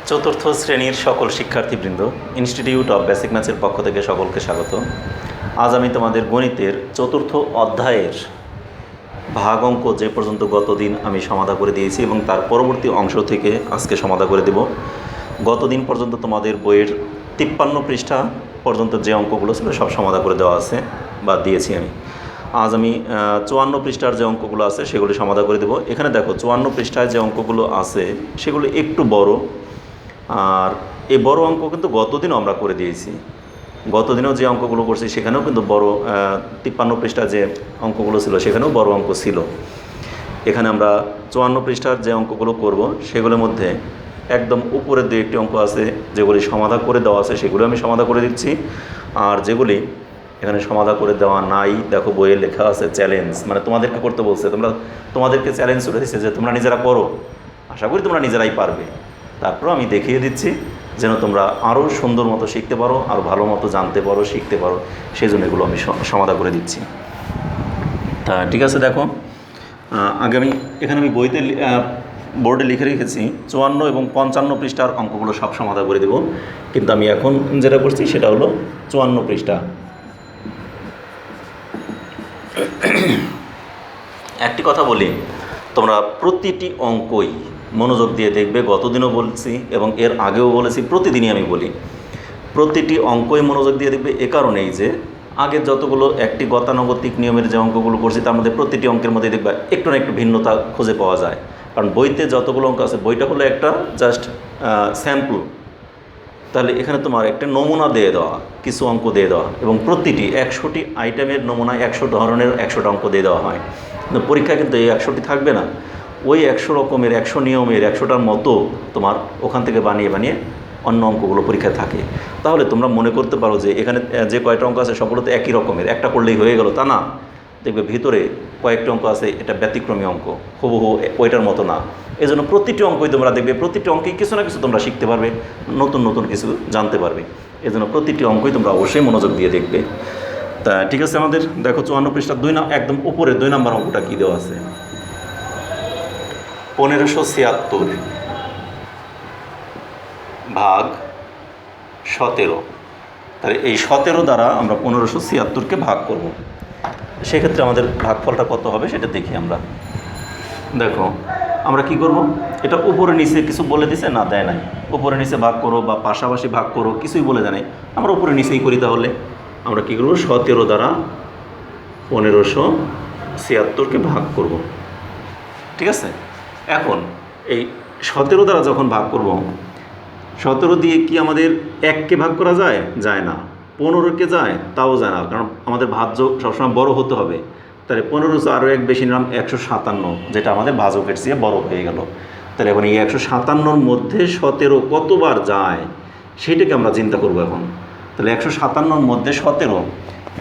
চতুর্থ শ্রেণীর সকল শিক্ষার্থীবৃন্দ, ইনস্টিটিউট অফ বেসিক ম্যাথসের পক্ষ থেকে সকলকে স্বাগত। আজ আমি তোমাদের গণিতের চতুর্থ অধ্যায়ের ভাগ অঙ্ক যে পর্যন্ত গতদিন আমি সমাধা করে দিয়েছি এবং তার পরবর্তী অংশ থেকে আজকে সমাধা করে দেব। গতদিন পর্যন্ত তোমাদের বইয়ের 53 পৃষ্ঠা পর্যন্ত যে অঙ্কগুলো ছিল সব সমাধা করে দেওয়া আছে বা দিয়েছি আমি। আজ আমি 54 পৃষ্ঠার যে অঙ্কগুলো আছে সেগুলি সমাধা করে দেব। এখানে দেখো 54 পৃষ্ঠায় যে অঙ্কগুলো আছে সেগুলো একটু বড়, আর এই বড় অঙ্ক কিন্তু গতদিনও আমরা করে দিয়েছি। গতদিনও যে অঙ্কগুলো করছি সেখানেও কিন্তু বড় 53 পৃষ্ঠার যে অঙ্কগুলো ছিল সেখানেও বড় অঙ্ক ছিল। এখানে আমরা 54 পৃষ্ঠার যে অঙ্কগুলো করব সেগুলোর মধ্যে একদম উপরের দু একটি অঙ্ক আছে যেগুলি সমাধা করে দেওয়া আছে, সেগুলো আমি সমাধা করে দিচ্ছি। আর যেগুলি এখানে সমাধা করে দেওয়া নাই, দেখো বইয়ে লেখা আছে চ্যালেঞ্জ, মানে তোমাদেরকে করতে বলছে, তোমাদেরকে চ্যালেঞ্জ করে দিচ্ছে যে তোমরা নিজেরা করো। আশা করি তোমরা নিজেরাই পারবে। তারপরও আমি দেখিয়ে দিচ্ছি যেন তোমরা আরও সুন্দর মতো শিখতে পারো, আরও ভালো মতো জানতে পারো, শিখতে পারো, সেই জন্য এগুলো আমি সমাধা করে দিচ্ছি। তা ঠিক আছে, দেখো আগে আমি বইতে বোর্ডে লিখে রেখেছি 54 এবং 55 পৃষ্ঠার অঙ্কগুলো সব সমাধা করে দেব, কিন্তু আমি এখন যেটা করছি সেটা হলো 54 পৃষ্ঠা। একটি কথা বলি, তোমরা প্রতিটি অঙ্কই মনোযোগ দিয়ে দেখবে। গতদিনও বলছি এবং এর আগেও বলেছি, প্রতিদিনই আমি বলি প্রতিটি অঙ্কই মনোযোগ দিয়ে দেখবে। এ কারণেই যে আগে যতগুলো একটি গতানুগতিক নিয়মের যে অঙ্কগুলো করছি তার মধ্যে প্রতিটি অঙ্কের মধ্যে দেখবে একটু না একটু ভিন্নতা খুঁজে পাওয়া যায়। কারণ বইতে যতগুলো অঙ্ক আছে বইটা হলো একটা জাস্ট স্যাম্পল। তাহলে এখানে তোমার একটা নমুনা দিয়ে দেওয়া, কিছু অঙ্ক দিয়ে দেওয়া, এবং প্রতিটি 100টি আইটেমের নমুনায় 100 ধরনের 100টা অঙ্ক দিয়ে দেওয়া হয়। কিন্তু পরীক্ষা কিন্তু এই 100টি থাকবে না, ওই 100 রকমের 100 নিয়মের 100টার মতো তোমার ওখান থেকে বানিয়ে বানিয়ে অন্য অঙ্কগুলো পরীক্ষায় থাকে। তাহলে তোমরা মনে করতে পারো যে এখানে যে কয়টা অঙ্ক আছে সবগুলো তো একই রকমের, একটা করলেই হয়ে গেল, তা না। দেখবে ভিতরে কয়েকটি অঙ্ক আছে এটা ব্যতিক্রমী অঙ্ক, হুবহু ওইটার মতো না। এই জন্য প্রতিটি অঙ্কই তোমরা দেখবে, প্রতিটি অঙ্কেই কিছু না কিছু তোমরা শিখতে পারবে, নতুন নতুন কিছু জানতে পারবে। এই জন্য প্রতিটি অঙ্কই তোমরা অবশ্যই মনোযোগ দিয়ে দেখবে। তা ঠিক আছে, আমাদের দেখো 54 পৃষ্ঠা একদম উপরে 2 নম্বর অঙ্কটা কী দেওয়া আছে, 1576 ভাগ 17। তাহলে এই 17 দ্বারা আমরা 1576কে ভাগ করব। সেক্ষেত্রে আমাদের ভাগফলটা কত হবে সেটা দেখি আমরা। দেখো আমরা কি করব, এটা উপরে নিচে কিছু বলে দিছে না, দেয় নাই। উপরে নিচে ভাগ করো বা পাশাপাশি ভাগ করো কিছুই বলে দেয় নাই, আমরা উপরে নিচেই করি। তাহলে আমরা কী করব, 17 দ্বারা 1576কে ভাগ করব। ঠিক আছে, এখন এই 17 দ্বারা যখন ভাগ করব, 17 দিয়ে কি আমাদের 1কে ভাগ করা যায়? যায় না। 15কে যায়? তাও যায় না, কারণ আমাদের ভাজ্য সবসময় বড় হতে হবে। তাহলে 15 আরও 1 বেশি নিলাম 157, যেটা আমাদের ভাজকের চেয়ে বড় হয়ে গেল। তাহলে এখন এই 157-র মধ্যে 17 কতবার যায় সেইটাকে আমরা চিন্তা করব এখন। তাহলে 157-র মধ্যে 17,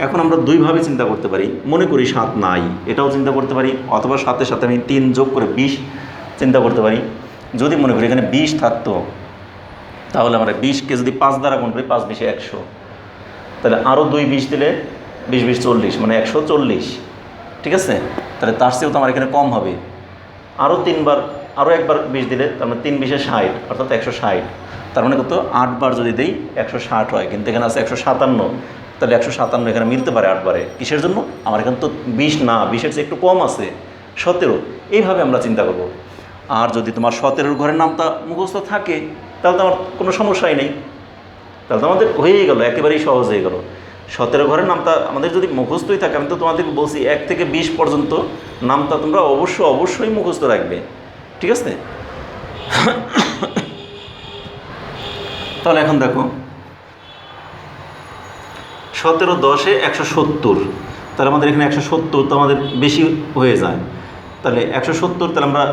এখন আমরা দুইভাবে চিন্তা করতে পারি। মনে করি 7 নাই, এটাও চিন্তা করতে পারি, অথবা 7-এর সাথে আমি 3 যোগ করে 20 চিন্তা করতে পারি। যদি মনে করি এখানে 20 থাকতো, তাহলে আমরা 20কে যদি 5 দ্বারা গুণ করি, 5 20 100, তাহলে আরও 2 20 দিলে 20 20 40, মানে 140। ঠিক আছে, তাহলে তার চেয়েও তো আমার এখানে কম হবে। আরও 3বার, আরও একবার 20 দিলে তার মানে 3 20 60, অর্থাৎ 160। তার মানে কত, 8 বার যদি দেই 160 হয়, কিন্তু এখানে আছে 157। তাহলে 157 এখানে মিলতে পারে 8 বারে। কিসের জন্য? আমার এখানে তো 20 না, 20-এর চেয়ে একটু কম আছে, 17। এইভাবে আমরা চিন্তা করব। আর যদি তোমার 17-র ঘরের নামটা মুখস্থ থাকে তাহলে তো আমার কোনো সমস্যাই নেই, তাহলে তো আমাদের হয়েই গেল, একেবারেই সহজ হয়ে গেল। 17 ঘরের নামটা আমাদের যদি মুখস্থই থাকে, আমি তো তোমাদেরকে বলছি 1 থেকে 20 পর্যন্ত নামটা তোমরা অবশ্যই মুখস্থ রাখবে। ঠিক আছে, তাহলে এখন দেখো 17 10-এ 170, তাহলে আমাদের এখানে 170 তো আমাদের বেশি হয়ে যায়। তাহলে 170, তাহলে আমরা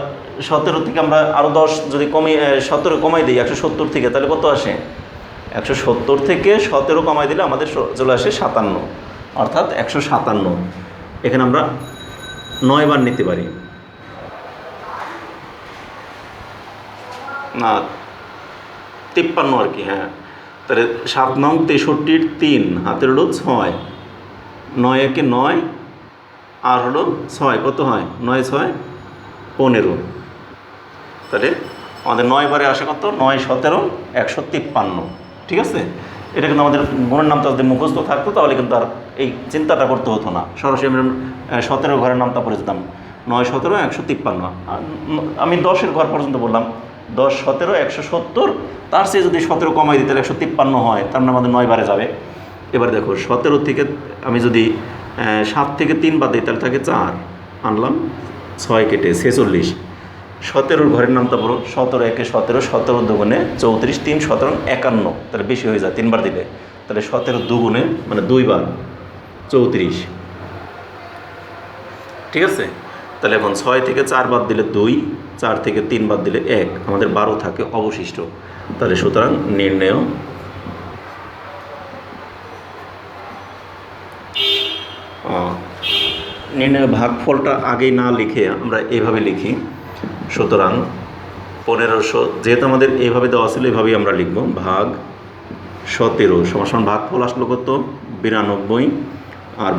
17 থেকে আমরা আরও 10 যদি 17 কমাই দিই 170 থেকে, তাহলে কত আসে? 170 থেকে 17 কমাই দিলে আমাদের চলে আসে 57, অর্থাৎ 157। এখানে আমরা 9 বার নিতে পারি না, 53 আর কি। হ্যাঁ, তাহলে 7 নং 63-র 3 হাতের হলো 6, 9 একে 9 আর হলো 6, কত হয়? 9 6 15। তাহলে আমাদের 9 বারে আসে কত? 9 17 153। ঠিক আছে, এটা কিন্তু আমাদের গুণের নামটা যদি মুখস্থ থাকতো তাহলে কিন্তু আর এই চিন্তাটা করতে হতো না, সরাসরি আমি 17 ঘরের নামটা পড়ে যেতাম। 9 17 153। আমি 10-এর ঘর পর্যন্ত বললাম, 10 17 170, তার চেয়ে যদি 17 কমাই দিই তাহলে 153 হয়, তার মানে আমাদের 9 বারে যাবে। এবার দেখো 17 থেকে আমি যদি 7 থেকে 3 বাদ দিই তাহলে থাকে 4, আনলাম 6 কেটে 46। 17-র ঘরের নামটা বলো, 17 একে 17, 17 দুগুণে 34, 3 17 51, তাহলে বেশি হয়ে যায় 3 বার দিলে, তাহলে 17 দুগুণে মানে 2 বার 34। ঠিক আছে, তাহলে এখন 6 থেকে 4 বাদ দিলে 2, 4 থেকে 3 বাদ দিলে 1, আমাদের 12 থাকে অবশিষ্ট। তাহলে সুতরাং নির্ণেয় ভাগফলটা আগেই না লিখে আমরা এইভাবে লিখি। সুতরাং 1500, যেহেতু আমাদের এইভাবে দেওয়া ছিল এইভাবেই আমরা লিখব, ভাগ 17 সমান ভাগফল আসলো কত? 92, আর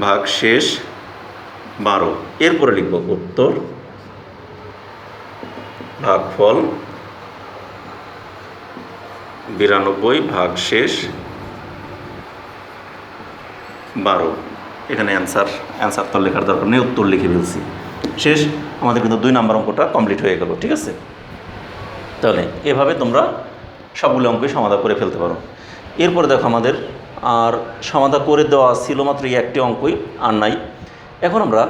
ভাগ শেষ 12। এরপরে লিখব উত্তর, ভাগফল 92 ভাগ শেষ 12। এখানে অ্যান্সার তো লেখার দরকার নেই, উত্তর লিখে ফেলছি। শেষ, আমাদের কিন্তু 2 নম্বর অঙ্কটা কমপ্লিট হয়ে গেল। ঠিক আছে, তাহলে এভাবে তোমরা সবগুলো অঙ্কই সমাধান করে ফেলতে পারো। এরপরে দেখো আমাদের আর সমাধান করে দেওয়া ছিল মাত্র এই একটি অঙ্কই, আর নাই। এখন আমরা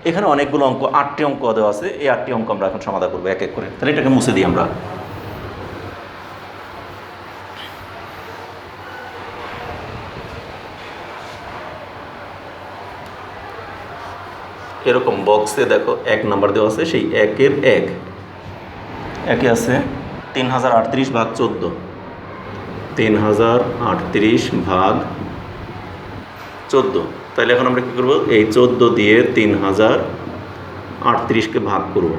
এখানে অনেকগুলো অঙ্ক, 8টি অঙ্ক দেওয়া আছে, এই 8টি অঙ্ক আমরা এখন সমাধান করবো এক এক করে। তাহলে এটাকে মুছে দিই আমরা। এরকম বক্সে দেখো 1 নাম্বার দেওয়া আছে, সেই 1-এর 1 একে আছে 3038 ভাগ 14, 3038 ভাগ 14। তাহলে এখন আমরা কী করবো? এই 14 দিয়ে 3038কে ভাগ করব।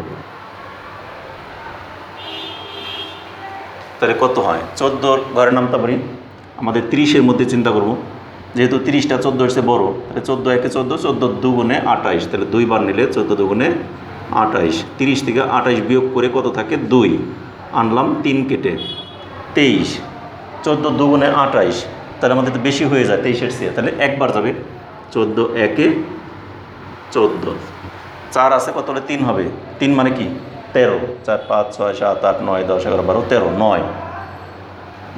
তাহলে কত হয়? 14 ঘরের নামটা বলি, আমাদের 30-এর মধ্যে চিন্তা করব, যেহেতু 30টা 14-এর চেয়ে বড়ো, তাহলে 14 একে 14, 14 দুগুণে 28, তাহলে 2 বার নিলে 14 দুগুণে 28। 30 থেকে 28 বিয়োগ করে কত থাকে? 2, আনলাম 3 কেটে 23। 14 দুগুণে 28, তাহলে আমাদের তো বেশি হয়ে যায় 23-এর চেয়ে, তাহলে একবার যাবে। 14 একে 14, 4 আছে কত হলে 3 হবে? 3 মানে কি? 13, 4 5 6 7 8 9 10 11 12 13, 9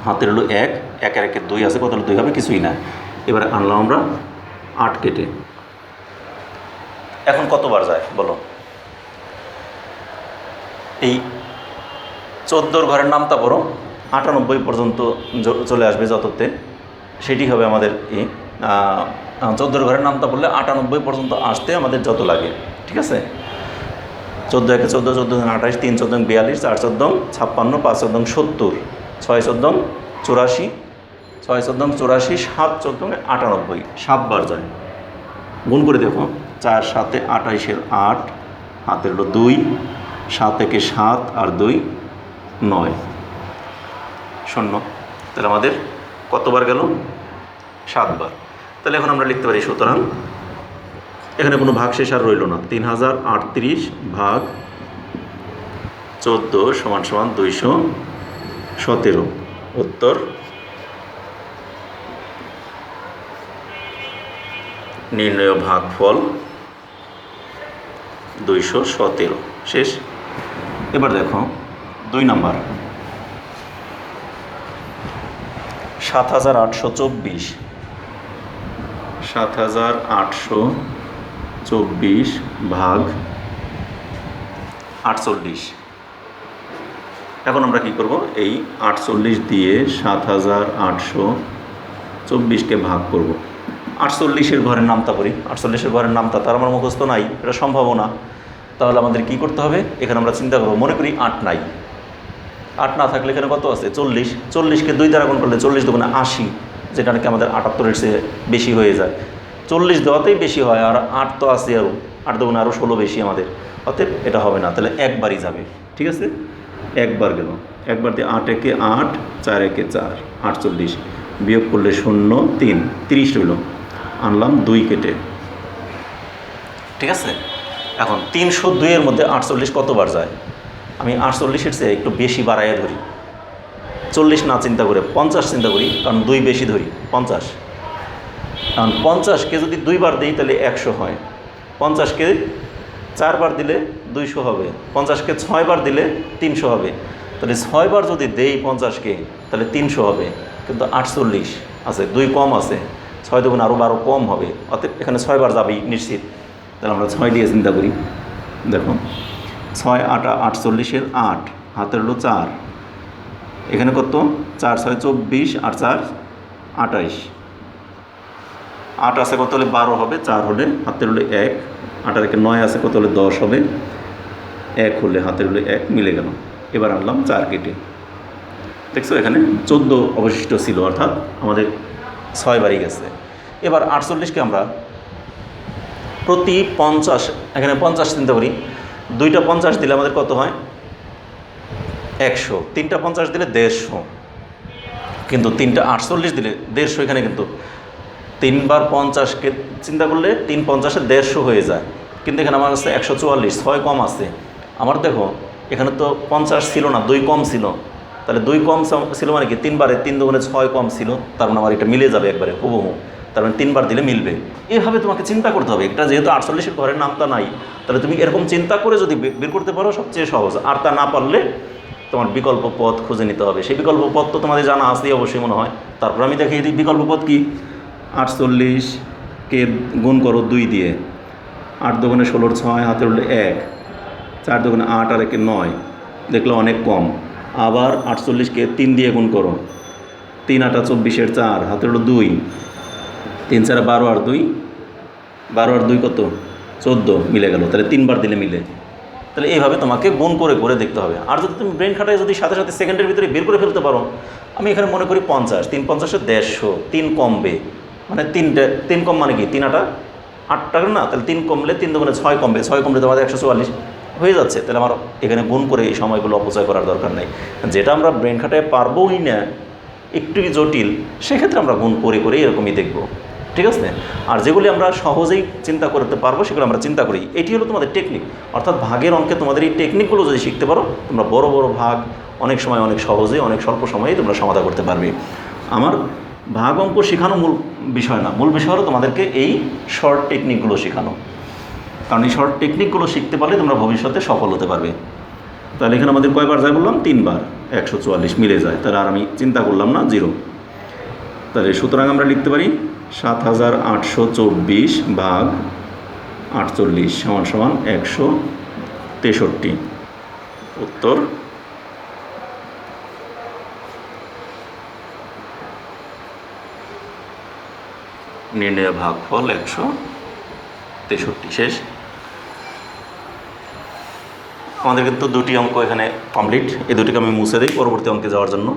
হাতের হলো 1, 1-এর 1-এ 2 আছে, কত হলো 2 হবে? কিছুই না। এবারে আনলাম আমরা 8 কেটে। এখন কতবার যায় বলো? এই 14-র ঘরের নামটা পড়ো, 98 পর্যন্ত চলে আসবে যততে, সেটি হবে আমাদের 14-র ঘরের নামটা পড়লে 98 পর্যন্ত আসতে আমাদের যত লাগে। ঠিক আছে, 14 একে 14, 14 28, 3 14 42, 4 14 56, 5 14 70, 6 14 84, 6 14 84, 7 14 98, 7 বার যায়। গুণ করে দেখো, 4 7 28-এর 8, হাতের হলো 2, 7 একে 7 আর 2 9, 0। তাহলে আমাদের কতবার গেল? 7 বার। তাহলে এখন আমরা লিখতে পারি, সুতরাং এখানে কোনো ভাগ শেষ আর রইল না। 3038 ভাগ 14 সমান সমান 217। উত্তর নির্ণয় ভাগফল 217। শেষ। এবার দেখো 2 নাম্বার, 7824, 7824 ভাগ 48। এখন আমরা কি করব? এই 48 দিয়ে 7824কে ভাগ করব। 48-এর ঘরের নামতা করি। 48-এর ঘরের নামতা তার আমার মুখস্থ নাই, এটা সম্ভব না। তাহলে আমাদের কি করতে হবে? এখানে আমরা চিন্তা করব, মনে করি 8 নাই, 8 না থাকলে এখানে কত আছে? 40। 40কে 2 দ্বারা গুণ করলে 40 দুগুণে 80, যেটা নাকি আমাদের 78-এর চেয়ে বেশি হয়ে যায়। 40 দেওয়াতেই বেশি হয়, আর 8 তো আছে আরও, 8 দুগুণে আরও 16 বেশি আমাদের, অতএব এটা হবে না। তাহলে একবারই যাবে। ঠিক আছে, একবার গেল। একবার দিয়ে 8 একে 8, 4 একে 4, 48 বিয়োগ করলে 0 3, 30 রইল, আনলাম 2 কেটে। ঠিক আছে, এখন 302-এর মধ্যে 48 কতবার যায়? আমি 48-এর চেয়ে একটু বেশি বাড়াইয়া ধরি, 40 না চিন্তা করে 50 চিন্তা করি, কারণ 2 বেশি ধরি 50। কারণ 50-কে যদি 2বার দিই তাহলে 100 হয়, 50-কে 4বার দিলে 200 হবে, 50-কে 6বার দিলে 300 হবে। তাহলে 6বার যদি দেই 50-কে তাহলে 300 হবে, কিন্তু 48 আছে, 2 কম আছে, 6 দুগুণ আরও 12 কম হবে, অতএব এখানে 6বার যাবেই নিশ্চিত। তাহলে আমরা 6 দিয়ে চিন্তা করি। দেখো 6 8 48-এর 8, হাতের হলো 4, এখানে কত? 4 6 24 আর 4 28, 8 আছে কত হলে 12 হবে, 4 হলে হাতের হলে 1, 8 আর 9 আছে কত হলে 10 হবে, 1 হলে হাতের হলে 1 মিলে গেল। এবার আনলাম 4 কেটে, দেখছো এখানে 14 অবশিষ্ট ছিল, অর্থাৎ আমাদের 6 বাড়ি গেছে। এবার 48-কে আমরা প্রতি 50, এখানে 50 চিন্তা করি, 2টা 50 দিলে আমাদের কত হয়? 100, 3টা 50 দিলে 150, কিন্তু 3টা 48 দিলে 150, এখানে কিন্তু 3বার 50-কে চিন্তা করলে 3 50-এ 150 হয়ে যায়, কিন্তু এখানে আমার কাছে 144, 6 কম আছে আমার। দেখো এখানে তো 50 ছিল না, 2 কম ছিল, তাহলে 2 কম ছিল মানে কি 3বারে 3 দুগুণে 6 কম ছিল, তার মানে আমার এটা মিলে যাবে একবারে হুবহু, তার মানে 3বার দিলে মিলবে। এভাবে তোমাকে চিন্তা করতে হবে। এটা যেহেতু 48-এর ঘরের নামটা নাই, তাহলে তুমি এরকম চিন্তা করে যদি বের করতে পারো সবচেয়ে সহজ। আর তা না পারলে তোমার বিকল্প পথ খুঁজে নিতে হবে। সেই বিকল্প পথ তো তোমাদের জানা আছেই অবশ্যই মনে হয়। তারপর আমি দেখি এই বিকল্প পথ কি, 48-কে গুণ করো 2 দিয়ে, 8 দুগুণে 16, 6 হাতের হলে 1, 4 দুগুণে 8 আর 1 9, দেখলো অনেক কম। আবার 48-কে 3 দিয়ে গুণ করো, 3 8 24-এর 4, হাতের হলো 2, 3 4 12 আর 2, 12 আর 2 কত? 14, মিলে গেল। তাহলে 3বার দিলে মিলে। তাহলে এইভাবে তোমাকে গুণ করে করে দেখতে হবে। আর যদি তুমি ব্রেন খাটায় যদি সাথে সাথে সেকেন্ডের ভিতরে বের করে ফেলতে পারো, আমি এখানে মনে করি 50, 3 50-এ 150, 3 কমবে, মানে 3 কম মানে কি 3 8 8 টাকা না, তাহলে 3 কমলে 3 দুগুণে 6 কমবে, 6 কমলে তোমাদের 144 হয়ে যাচ্ছে। তাহলে আমার এখানে গুণ করে এই সময়গুলো অপচয় করার দরকার নেই। যেটা আমরা ব্রেন খাটায় পারবোই না, একটুই জটিল, সেক্ষেত্রে আমরা গুণ করে করে এরকমই দেখব, ঠিক আছে। আর যেগুলি আমরা সহজেই চিন্তা করতে পারবো সেগুলো আমরা চিন্তা করি। এটি হলো তোমাদের টেকনিক, অর্থাৎ ভাগের অঙ্কে তোমাদের এই টেকনিকগুলো যদি শিখতে পারো, তোমরা বড় বড় ভাগ অনেক সময় অনেক সহজে অনেক স্বল্প সময়ে তোমরা সমাধান করতে পারবে। আমার ভাগ অঙ্ক শেখানো মূল বিষয় না, মূল বিষয় হলো তোমাদেরকে এই শর্ট টেকনিকগুলো শেখানো। কারণ এই শর্ট টেকনিকগুলো শিখতে পারলে তোমরা ভবিষ্যতে সফল হতে পারবে। তাহলে এখানে আমাদের কয়বার যায় বললাম? 3বার, 144 মিলে যায়। তাহলে আর আমি চিন্তা করলাম না, 0। তাহলে সুতরাং আমরা লিখতে পারি 7824 ভাগ 48 সমান সমান 163। উত্তর নির্ণয় ভাগফল 163। শেষ। আমাদের কিন্তু 2টি অঙ্ক এখানে কমপ্লিট। এই 2টিকে আমি মুছে দিই পরবর্তী অঙ্কে যাওয়ার জন্য।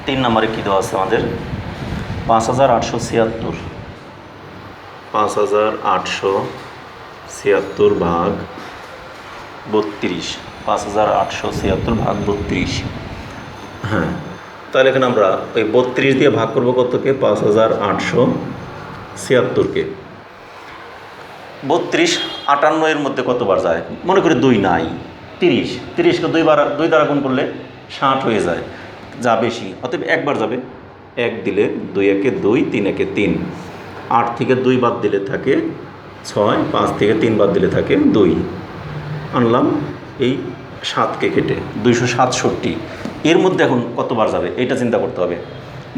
তিন নম্বরে কী দেওয়া আছে আমাদের? 5876, 5876 ভাগ 32, 5876 ভাগ 32। হ্যাঁ, তাহলে এখানে আমরা ওই 32 দিয়ে ভাগ করবো কতকে? 5876-কে। 32 58 এর মধ্যে কতবার যায়? মনে করি 2 নাই, 30-কে 2 দ্বারা গুণ করলে 60 হয়ে যায়, যা বেশি, অতএব একবার যাবে। 1 দিলে 2 একে 2, 3 একে 3, 8 থেকে 2 বাদ দিলে থাকে 6, 5 থেকে 3 বাদ দিলে থাকে 2। আনলাম এই 7কে কেটে, 267। এর মধ্যে এখন কতবার যাবে এটা চিন্তা করতে হবে।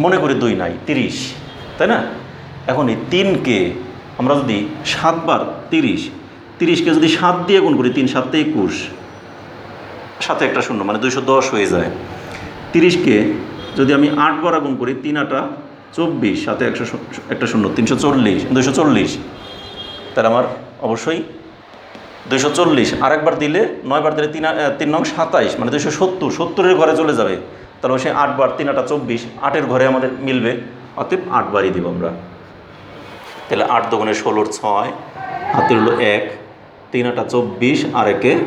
মনে করি 2 নাই, 30, তাই না? এখন এই 3কে আমরা যদি 7বার, 30-কে যদি 7 দিয়ে গুণ করি, 3 7 21, সাথে একটা শূন্য মানে 210 হয়ে যায়। 30-কে যদি আমি 8 বার গুণ করি, 3 8 24, সাথে একটা শূন্য 240, তাহলে আমার অবশ্যই 240। আরেকবার দিলে 9 বার দিলে 3 9 27, মানে 270-এর ঘরে চলে যাবে। তাহলে সে 8 বার, 3 8 24, 8-এর ঘরে আমাদের মিলবে, অতএব 8 বারই দিব আমরা। তাহলে 8 দুগুণে 16, 6 হাতের হলো 1, 3 8 24 আর 1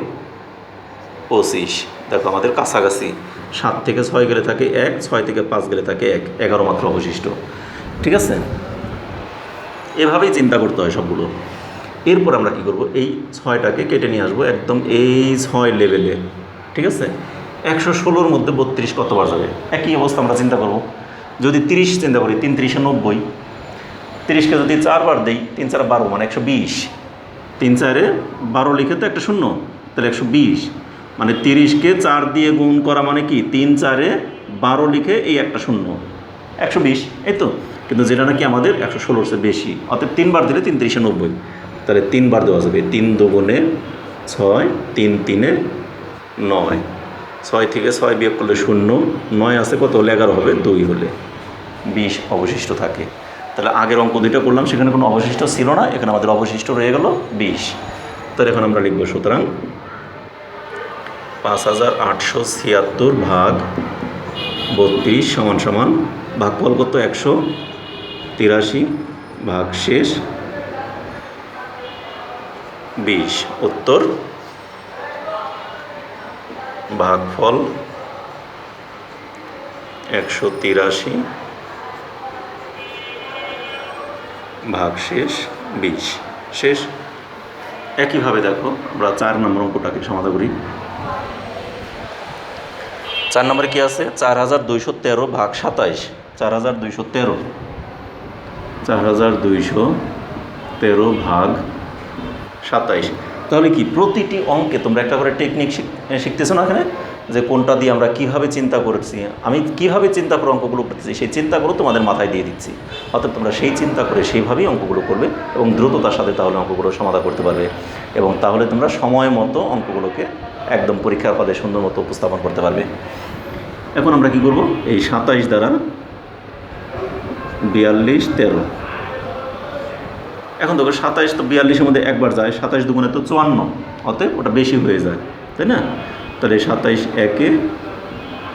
25। দেখো আমাদের কাছাকাছি 7 থেকে 6 গেলে থাকে 1, 6 থেকে 5 গেলে থাকে 1, 11 মাত্র অবশিষ্ট। ঠিক আছে, এভাবেই চিন্তা করতে হয় সবগুলো। এরপর আমরা কি করব, এই 6টাকে কেটে নিয়ে আসবো একদম এই 6 লেভেলে। ঠিক আছে, 116-র মধ্যে 32 কতবার যাবে? একই অবস্থা আমরা চিন্তা করব। যদি 30 চিন্তা করি, 3 3 90, 30কে যদি 4 বার দিই, 3 4 12 মানে 120, 3 4 12 লিখে তো একটা শূন্য, তাহলে 120 মানে 30কে 4 দিয়ে গুণ করা মানে কি 3 4 12 লিখে এই একটা শূন্য, 120, এই তো। কিন্তু যেটা নাকি আমাদের 116-র চেয়ে বেশি, অর্থাৎ 3 বার দিলে 3 3 90, তাহলে 3 বার দেওয়া যাবে। 3 দুগুণে 6, 3 3 9, 6 থেকে 6 বিয়োগ করলে 0, 9 আছে কত হলে 11 হবে, 2 হলে 20 অবশিষ্ট থাকে। তাহলে আগের অঙ্ক দুইটা করলাম, সেখানে কোনো অবশিষ্ট ছিল না, এখানে আমাদের অবশিষ্ট রয়ে গেল 20। তাহলে এখন আমরা লিখব, সুতরাং 5876 ভাগ 32 সমান সমান ভাগফল কত 183 ভাগ শেষ 20। উত্তর ভাগফল 183 ভাগ শেষ 20 শেষ। একইভাবে দেখো আমরা 4 নম্বর অঙ্কটাকে সমাধান করি। 4 নম্বরে কি আছে, 4213 ভাগ 27, 4213 ভাগ 27। তাহলে কি প্রতিটি অঙ্কে তোমরা একটা করে টেকনিক শিখতেছো না এখানে, যে কোনটা দিয়ে আমরা কীভাবে চিন্তা করেছি, আমি কীভাবে চিন্তা করে অঙ্কগুলো করতেছি, সেই চিন্তাগুলো তোমাদের মাথায় দিয়ে দিচ্ছি। অর্থাৎ তোমরা সেই চিন্তা করে সেইভাবেই অঙ্কগুলো করবে এবং দ্রুততার সাথে তাহলে অঙ্কগুলো সমাধান করতে পারবে, এবং তাহলে তোমরা সময় মতো অঙ্কগুলোকে একদম পরীক্ষার হলে সুন্দর মতো উপস্থাপন করতে পারবে। এখন আমরা কি করব, এই 27 দ্বারা 42 13, এখন দেখো 27 তো 42-এর মধ্যে একবার যায়, 27 দুগুণে তো 54, অতএব ওটা বেশি হয়ে যায়, তাই না? তাহলে 27 1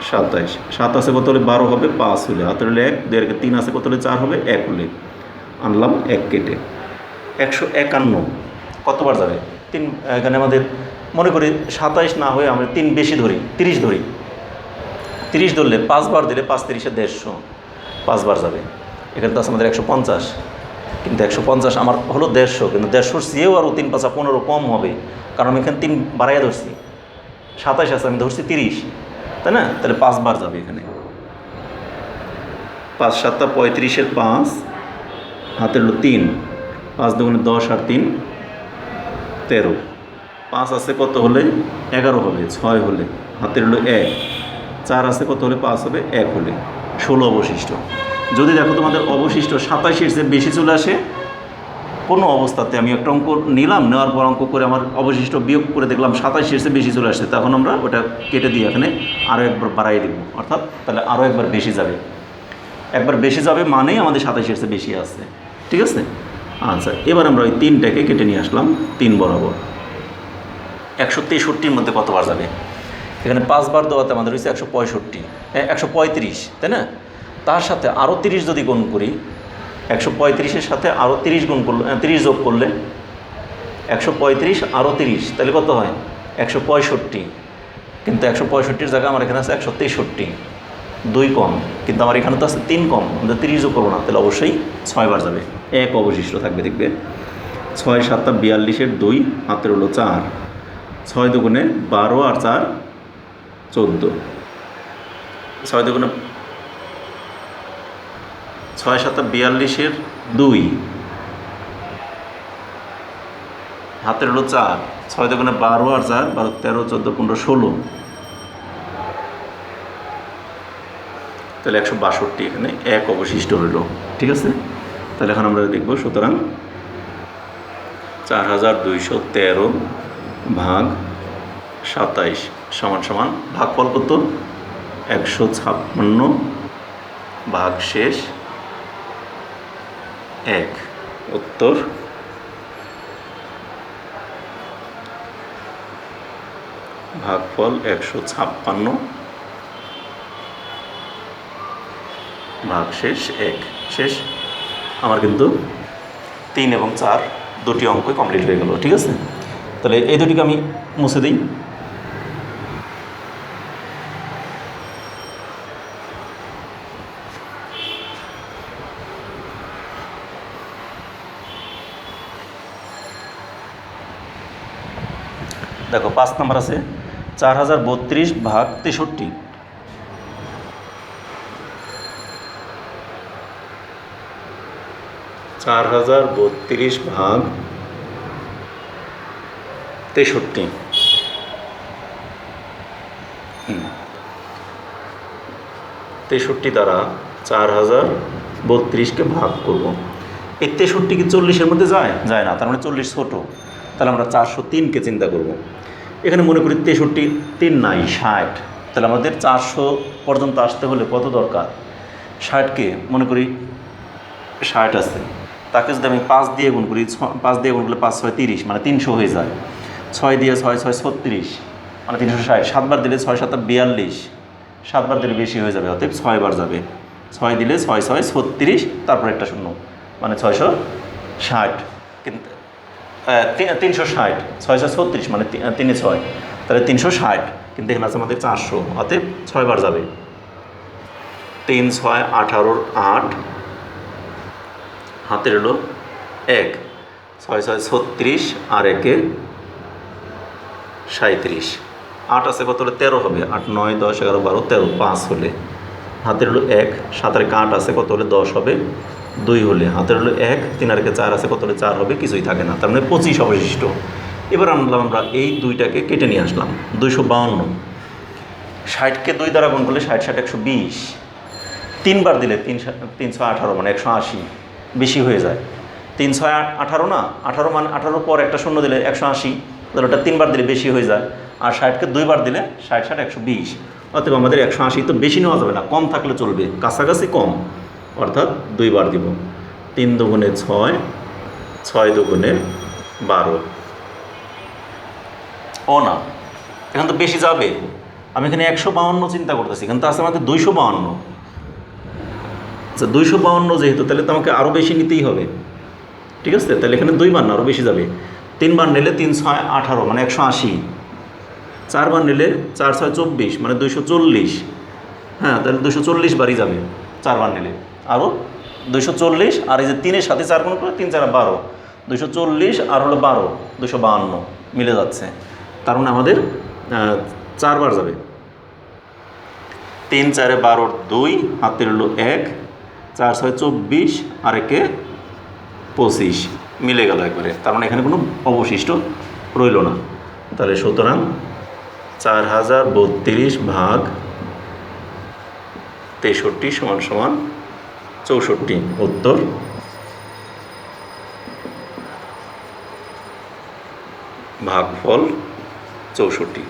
27, 7 আছে কত হলে 12 হবে, 5 হলে, হাতের হলে 1, 2 3 আছে কত হলে 4 হবে, 1 হলে আনলাম 1 কেটে। 151 কতবার যাবে? 3, এখানে আমাদের মনে করি 27 না হয়ে আমরা 3 বেশি ধরি, 30 ধরি। 30 ধরলে 5 বার দিলে 5 30 150, 5 বার যাবে। এখানে তো আছে আমাদের 150, কিন্তু 150 আমার হলো 150, কিন্তু 150-র চেয়েও আরও 3 5 15 কম হবে, কারণ আমি এখানে 3 বাড়াইয়া ধরছি। 27 আছে, আমি ধরছি 30, তাই না? তাহলে 5 বার যাবে এখানে। 5 7 35-এর 5, হাতের হলো 3, 5 দুগুণে 10 আর 3 13, 5 আছে কত হলে 11 হবে, 6 হলে, হাতের হলো 1, 4 আছে কত হলে 5 হবে, 1 হলে 16 অবশিষ্ট। যদি দেখো তোমাদের অবশিষ্ট 27-এর চেয়ে বেশি চলে আসে, কোনো অবস্থাতে আমি একটা অঙ্ক নিলাম, নেওয়ার পর অঙ্ক করে আমার অবশিষ্ট বিয়োগ করে দেখলাম 27-এর চেয়ে বেশি চলে আসছে, তখন আমরা ওটা কেটে দিয়ে এখানে আরও একবার বাড়াই দেবো, অর্থাৎ তাহলে আরও একবার বেশি যাবে। একবার বেশি যাবে মানেই আমাদের 27-এর চেয়ে বেশি আসছে। ঠিক আছে, আচ্ছা এবার আমরা ওই 3টাকে কেটে নিয়ে আসলাম 3 বরাবর। 163-র মধ্যে কতবার যাবে? এখানে 5 বার দেওয়াতে আমাদের হচ্ছে 135, তাই না? তার সাথে আরও 30 যদি গুণ করি, 135-এর সাথে আরও 30 গুণ করলে, 30 যোগ করলে 135 আরও 30, তাহলে কত হয় 165। কিন্তু 165-এর জায়গায় আমার এখানে আছে 163, 2 কম, কিন্তু আমার এখানে তো আছে 3 কম, আমাদের 30 যোগ করবো না, তাহলে অবশ্যই 6 বার যাবে, 1 অবশিষ্ট থাকবে। দেখবে 6 7 42-এর 2, হাতের হলো 4, 6 দুগুণে 12 আর 4 14, 6 দুগুণে 6 7 42-এর 2, হাতের হলো 4, 6 দুগুণে 12 আর 4 12 13 14 15 16, তাহলে 162, এখানে 1 অবশিষ্ট হইল। ঠিক আছে, তাহলে এখন আমরা দেখব, সুতরাং 4213 ভাগ 27 সমান সমান ভাগফল কত 156 ভাগ শেষ 1। উত্তর ভাগফল 156 ভাগ শেষ 1 শেষ। আমার কিন্তু 3 এবং 4 দুটি অঙ্কই কমপ্লিট হয়ে গেল। ঠিক আছে, তাহলে এই দুটিকে আমি মুছে দিই। দেখো 5 নম্বর আছে 4032 ভাগ 63। 4032 ভাগ 63। 63 দ্বারা 4032কে ভাগ করব। এই 63 কি 40-এর মধ্যে যায়? যায় না, তার মানে 40 ছোটো। তাহলে আমরা 403কে চিন্তা করব। এখানে মনে করি 63, 3 নাই, 60। তাহলে আমাদের 400 পর্যন্ত আসতে হলে কত দরকার? 60কে মনে করি 60 আছে, তাকে যদি আমি 5 দিয়ে গুণ করি, 5 দিয়ে গুণ করলে 5 6 30, মানে 300 হয়ে যায়। 6 দিয়ে 6 6 36, মানে 360। 7 বার দিলে 6 7 42, 7 বার দিলে বেশি হয়ে যাবে, অতএব 6 বার যাবে। 6 দিলে 6 6 36, তারপর একটা শূন্য, মানে 660। কিন্তু 360, 6 6 36, মানে 3 6, তাহলে 360। কিন্তু এখানে আছে আমাদের 400, অতএব 6 বার যাবে। 3 6 18, 8 হাতের হলো 1, 6 6 36, আর 1 37। 8 আছে কত হলে 13 হবে, 8 9 10 11 12 13, 5 হলে হাতের হলো 1, 7 আর 8 আছে কত হলে 10 হবে, 2 হলে হাতের হলো 1, 3 আর 4 আছে কত হলে 4 হবে, কিছুই থাকে না, তার মানে 25 অবশিষ্ট। এবার আমরা এই দুইটাকে কেটে নিয়ে আসলাম। 252, 60কে 2 দ্বারা গুণ করলে 60 60 120, 3 বার দিলে 318, মানে 180, বেশি হয়ে যায়। 3 6 18 না, 18 মানে 18 পর একটা শূন্য দিলে 180, তাহলে ওটা 3 বার দিলে বেশি হয়ে যায়। আর 60কে 2 বার দিলে 60 60 120, অতএব আমাদের 180 তো বেশি নেওয়া যাবে না, কম থাকলে চলবে, কাছাকাছি কম, অর্থাৎ 2 বার দিব। 3 দুগুণে 6, 6 দুগুণে 12। ও না, এখন তো বেশি যাবে। আমি এখানে 152 চিন্তা করতেছি, কিন্তু আছে আমাদের 252। আচ্ছা 252 যেহেতু, তাহলে তো আমাকে আরও বেশি নিতেই হবে, ঠিক আছে? তাহলে এখানে 2 বার না, আরও বেশি যাবে। 3 বার নিলে 3 6 18, মানে 180। 4 বার নিলে 4 6 24, মানে 240। হ্যাঁ, তাহলে 240 বারই যাবে 4 বার নিলে, আরও 240। আর এই যে 3-এর সাথে 4 গুণ করে 3 4 12, 240 আর হলো 12, 252 মিলে যাচ্ছে। তার মানে আমাদের 4 বার যাবে। 3 4 12, 2 হাতের হলো 1, 4 6 24, আর 1 25 মিলে গেল একবারে। তার মানে এখানে কোনো অবশিষ্ট রইল না। তাহলে সুতরাং 4032 ভাগ 63 সমান সমান 64। উত্তর ভাগফল 64,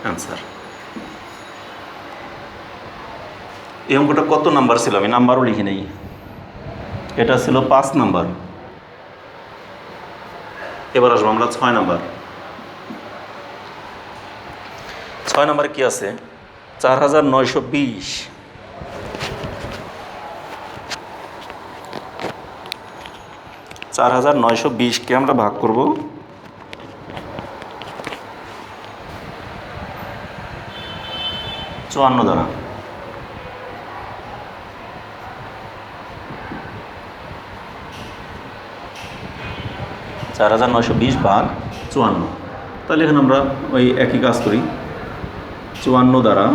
অ্যান্সার। এই অঙ্কটা কত নাম্বার ছিল? আমি নাম্বারও লিখি নেই। এটা ছিল 5 নাম্বার। এবার আসবো আমরা 6 নাম্বার। 6 নাম্বারে কি আছে? 4920। 4920কে আমরা ভাগ করব 54 দ্বারা। 4920 ভাগ 54। তাহলে এখানে আমরা ওই একই কাজ করি। 54 দ্বারা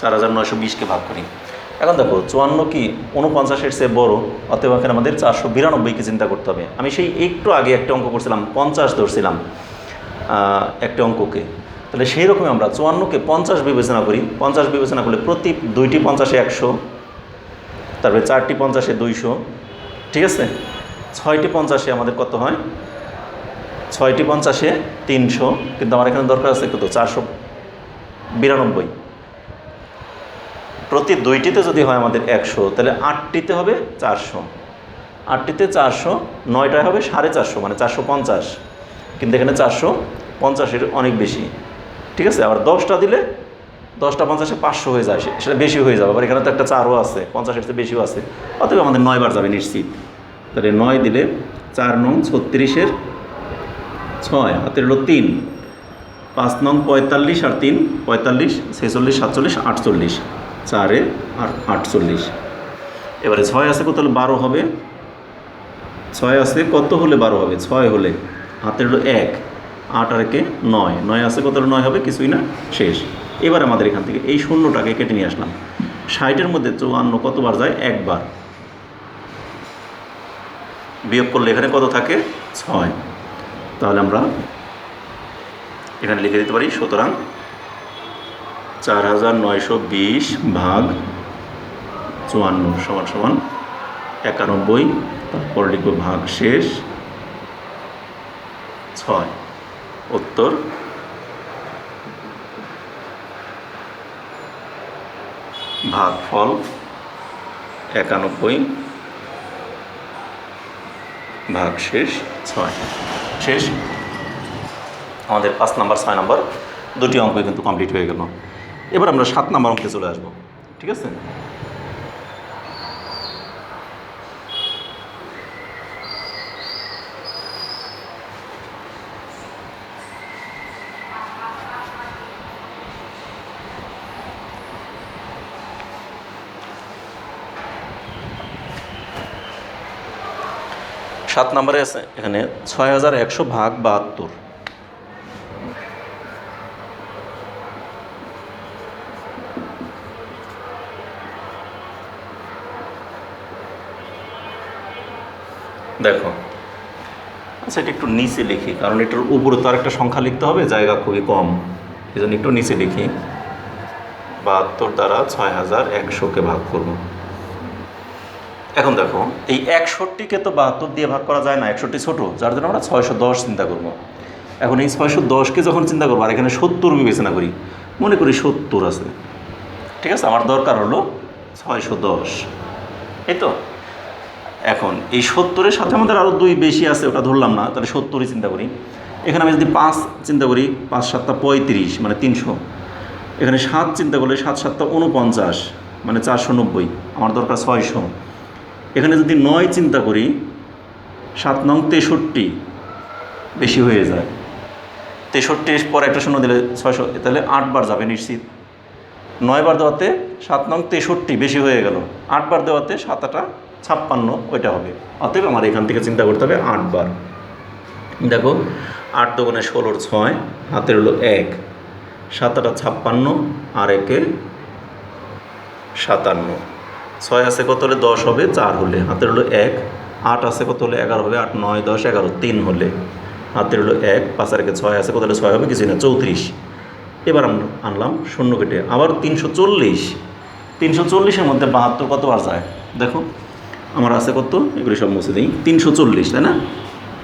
4920কে ভাগ করি। এখন দেখো 54 কি 49-এর চেয়ে বড়, অতএব এখানে আমাদের 492কে চিন্তা করতে হবে। আমি সেই একটু আগে একটা অঙ্ক করছিলাম, 50 ধরছিলাম একটা অঙ্ককে। তাহলে সেই রকমই আমরা 54কে 50 বিবেচনা করি। 50 বিবেচনা করলে প্রতি 2টি 50-এ 100, তারপরে 4টি 50-এ 200, ঠিক আছে? 6টি 50-এ আমাদের কত হয়? 6টি 50-এ 300, কিন্তু আমার এখানে দরকার আছে কত? 492। প্রতি 2টিতে যদি হয় আমাদের 100, তাহলে 8টিতে হবে 400, 8টিতে 400, 9টায় হবে 450, মানে 450। কিন্তু এখানে 450-এর অনেক বেশি, ঠিক আছে? আবার 10টা দিলে 10টা 50-এ 500 হয়ে যায়, সেটা বেশি হয়ে যাবে। আবার এখানে তো একটা 4ও আছে, 50-এর চেয়ে বেশিও আছে, অতএব আমাদের 9 বার যাবে নিশ্চিত। তাহলে 9 দিলে 4 নং 36-এর 6, হাতের হলো 3, 5 নং 45 আর 3 45, 46, 47, 48, 4-এ আর 48। এবারে 6 আছে কত হলে 12 হবে, 6 আছে কত হলে 12 হবে, 6 হলে হাতের হলো 1, 8 আর 1 9, 9 আছে কত হলে 9 হবে, কিছুই না, শেষ। এবার আমাদের এখান থেকে এই শূন্যটাকে কেটে নিয়ে আসলাম। 60-এর মধ্যে 54 কতবার যায়, একবার। বিয়োগ করলে এখানে কত থাকে, 6। তাহলে আমরা এখানে লিখে দিতে পারি, সুতরাং 4920 ভাগ 54 সমান সমান 91। তারপর লিখব ভাগ শেষ 6। উত্তর ভাগফল 91 ভাগ শেষ 6। শেষ। আমাদের 5 নাম্বার 6 নাম্বার দুটি অঙ্ক কিন্তু কমপ্লিট হয়ে গেল। এবার আমরা 7 নাম্বার অঙ্কে চলে আসবো। ঠিক আছে, সাত নম্বরে আছে এখানে 6100 ভাগ 72। দেখো, আচ্ছা এটা একটু নিচে লিখি, কারণ এটার উপরে তো আরেকটা সংখ্যা লিখতে হবে, জায়গা খুবই কম, এই জন্য একটু নিচে লিখি। 72 দ্বারা 6100-কে ভাগ করব। এখন দেখো, এই 61কে তো 72 দিয়ে ভাগ করা যায় না, 61 ছোটো, যার জন্য আমরা 610 চিন্তা করব। এখন এই 610-কে যখন চিন্তা করবো, আর এখানে 70 বিবেচনা করি, মনে করি 70 আছে, ঠিক আছে, আমার দরকার হলো 610, এই তো। এখন এই 70-এর সাথে আমাদের আরও 2 বেশি আছে, ওটা ধরলাম না, তাহলে 70-ই চিন্তা করি। এখানে আমি যদি 5 চিন্তা করি, 5 7 35 মানে 300। এখানে 7 চিন্তা করলে 7 7 49 মানে 490, আমার দরকার 600। এখানে যদি 9 চিন্তা করি, 7 নং 63 বেশি হয়ে যায়, 63 পরে একটা শূন্য দিলে 600, তাহলে 8 বার যাবে নিশ্চিত। 9 বার দেওয়াতে 7 নং 63 বেশি হয়ে গেল, 8 বার দেওয়াতে 7 8 56 ওইটা হবে। অতএব আমার এখান থেকে চিন্তা করতে হবে 8 বার। দেখো, 8 দুগুণে 16-র 6, হাতের হলো 1, 7 8 56 আর 1 57। 6 আছে কত হলে 10 হবে, 4 হলে, হাতের হলো 1, 8 আছে কত হলে 11 হবে, 8 9 10 11, 3 হলে, হাতের হলো 1, 5 আর 1 6 আছে কত হলে 6 হবে, কিছুই না, 34। এবার আমরা আনলাম শূন্য কেটে, আবার 340। 340-এর মধ্যে 72 কতবার যায়, দেখো আমার আছে কত, এগুলি সব মুছে দিই, 340, তাই না,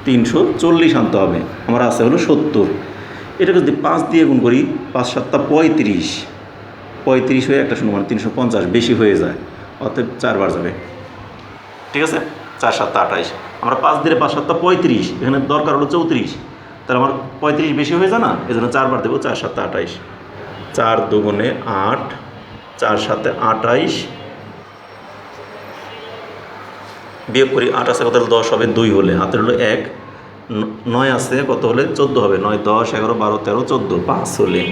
340 আনতে হবে, আমার আছে হলো 70। এটাকে যদি 5 দিয়ে গুণ করি, 5 7 35, 35 হয়ে একটা শূন্য মানে 350 বেশি হয়ে যায়, অতএব 4 বার যাবে। ঠিক আছে, 4 7 28, আমরা 5 দিলে 5 7 35, এখানে দরকার হলো 34, তাহলে আমার 35 বেশি হয়ে যায় না, এই জন্য 4 বার দেবো, 4 7 28, 4 দুগুণে 8, 4 7 28, বিয়োগ করি, 8 আছে কত হলে 10 হবে, 2 হলে, হাতের হলো 1, 9 আছে কত হলে 14 হবে, 9 10 11 12 13 14, 5 হলে,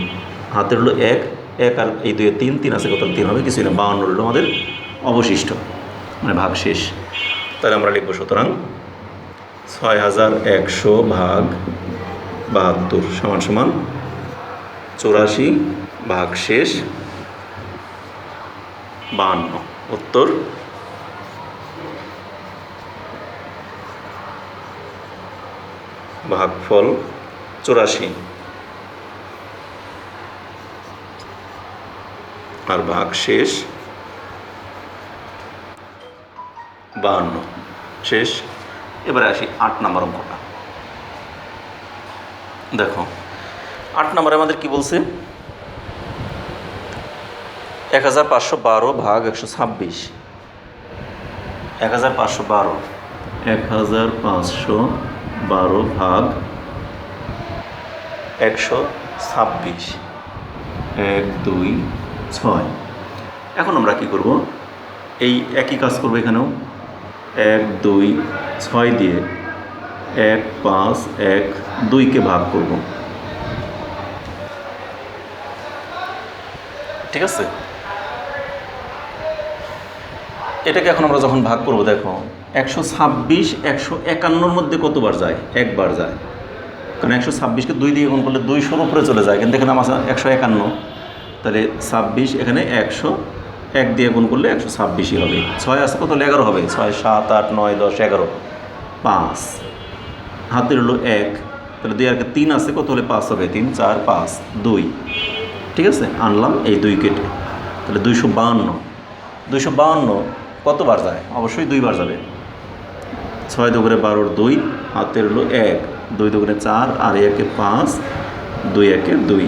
হাতের হলো 1, 1 আর এই 2 3, 3 আছে কত হলে 3 হবে, কিছুই না, 52 হলো আমাদের অবশিষ্ট, মানে ভাগ শেষ। তাহলে আমরা লিখব, সুতরাং 6100 ভাগ 72 সমান সমান 84 ভাগ শেষ 52। উত্তর ভাগফল 84 আর ভাগ শেষ 52। শেষ। এবারে আসি 8 নম্বর অঙ্কটা। দেখো 8 নম্বরে আমাদের কি বলছে, 1512 ভাগ 126। 1512 ভাগ 126। 1 2 6। এখন আমরা কি করব, এই একই কাজ করব এখানেও 1 2 6 দিয়ে 1 5 1 2কে ভাগ করব। ঠিক আছে, এটাকে এখন আমরা যখন ভাগ করব, দেখো 126 151 মধ্যে কতবার যায়? একবার যায়, কারণ 126কে 2 দিয়ে গুণ করলে 200-র উপরে চলে যায়, কিন্তু এখানে আমার 151, তাহলে 26 এখানে 101 দিয়ে গুণ করলে 126ই হবে। 6 আছে কত হলে 11 হবে, 6 7 8 9 10 11, 5 হাতের হলো 1, তাহলে 2 আর 3 আছে কত হলে 5 হবে, 3 4 5 2। ঠিক আছে, আনলাম এই 2 কেটে, তাহলে 252 কতবার যায়? অবশ্যই 2বার যাবে। 6 দুগুণে 12 2, হাতের হলো 1, 2 দুগুণে 4 আর 1 5, 2 1 2।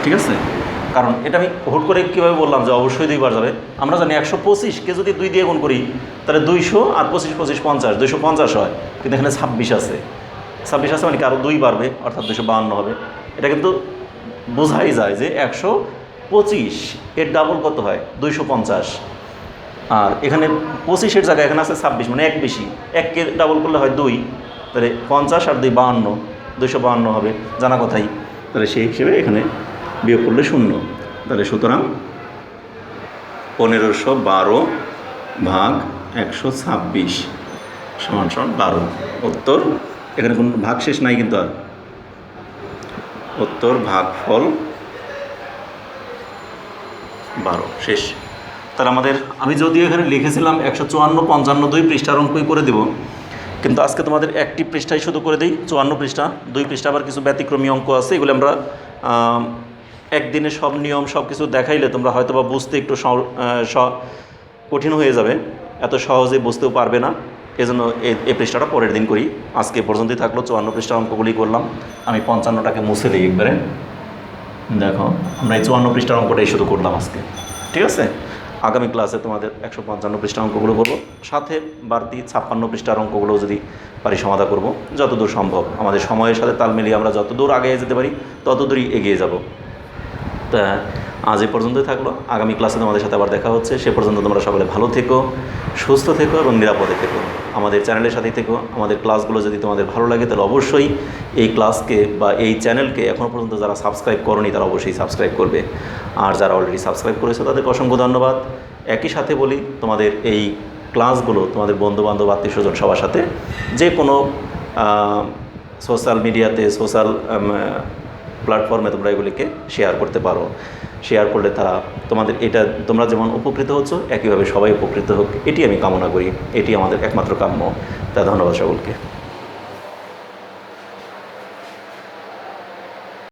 ঠিক আছে, কারণ এটা আমি হুট করে কীভাবে বললাম যে অবশ্যই 2বার যাবে? আমরা জানি 125কে যদি 2 দিয়ে গুণ করি তাহলে 200 আর 25 25 50, 250 হয়, কিন্তু এখানে 26 আছে, 26 আছে মানে কি আরও 2 বাড়বে, অর্থাৎ 252 হবে। এটা কিন্তু বোঝাই যায় যে 125 এর ডাবল কত হয়? 250। আর এখানে 25-এর জায়গায় এখানে আছে 26, মানে 1 বেশি, 1কে ডাবল করলে হয় 2, তাহলে 50 আর 2 52, 252 হবে, জানা কথাই। তাহলে সেই হিসেবে এখানে বিয়োগ করলে 0, তাহলে সুতরাং 1512 ভাগ 126 সমান 12। উত্তর, এখানে কোনো ভাগ শেষ নাই কিন্তু, আর উত্তর ভাগফল 12 শেষ। তাহলে আমি যদিও এখানে লিখেছিলাম 154 55 2 পৃষ্ঠার অঙ্কই করে দেব, কিন্তু আজকে তোমাদের একটি পৃষ্ঠাই শুধু করে দিই, 54 পৃষ্ঠা, 2 পৃষ্ঠা আবার কিছু ব্যতিক্রমী অঙ্ক আছে, এগুলো আমরা একদিনে সব নিয়ম সব কিছু দেখাইলে তোমরা হয়তো বা বুঝতে একটু কঠিন হয়ে যাবে, এত সহজে বুঝতেও পারবে না, এজন্য এই পৃষ্ঠাটা পরের দিন করি। আজকে পর্যন্তই থাকলো, 54 পৃষ্ঠা অঙ্কগুলি করলাম। আমি 55টাকে মুছে দিই একবারে। দেখো, আমরা এই 54 পৃষ্ঠার অঙ্কটাই শুধু করলাম আজকে। ঠিক আছে, আগামী ক্লাসে তোমাদের 155 পৃষ্ঠার অঙ্কগুলো করবো, সাথে বাড়তি 56 পৃষ্ঠার অঙ্কগুলো যদি পারি সমাধান করব, যতদূর সম্ভব। আমাদের সময়ের সাথে তাল মিলিয়ে আমরা যতদূর আগে যেতে পারি ততদূরই এগিয়ে যাব। তা আজ এই পর্যন্তই থাকলো, আগামী ক্লাসে তোমাদের সাথে আবার দেখা হচ্ছে। সে পর্যন্ত তোমরা সকলে ভালো থেকো, সুস্থ থেকো এবং নিরাপদে থেকো। আমাদের চ্যানেলের সাথেই থেকো। আমাদের ক্লাসগুলো যদি তোমাদের ভালো লাগে তাহলে অবশ্যই এই ক্লাসকে বা এই চ্যানেলকে এখনও পর্যন্ত যারা সাবস্ক্রাইব করনি তারা অবশ্যই সাবস্ক্রাইব করবে, আর যারা অলরেডি সাবস্ক্রাইব করেছে তাদেরকে অসংখ্য ধন্যবাদ। একই সাথে বলি, তোমাদের এই ক্লাসগুলো তোমাদের বন্ধুবান্ধব আত্মীয় স্বজন সবার সাথে যে কোনো সোশ্যাল মিডিয়াতে, সোশ্যাল প্ল্যাটফর্মে তোমরা এগুলিকে শেয়ার করতে পারো। শেয়ার করলে তোমরা যেমন উপকৃত হচ্ছ, একইভাবে সবাই উপকৃত হোক, এটি আমি কামনা করি, এটি আমাদের একমাত্র কাম্য। তা ধন্যবাদ সকলকে।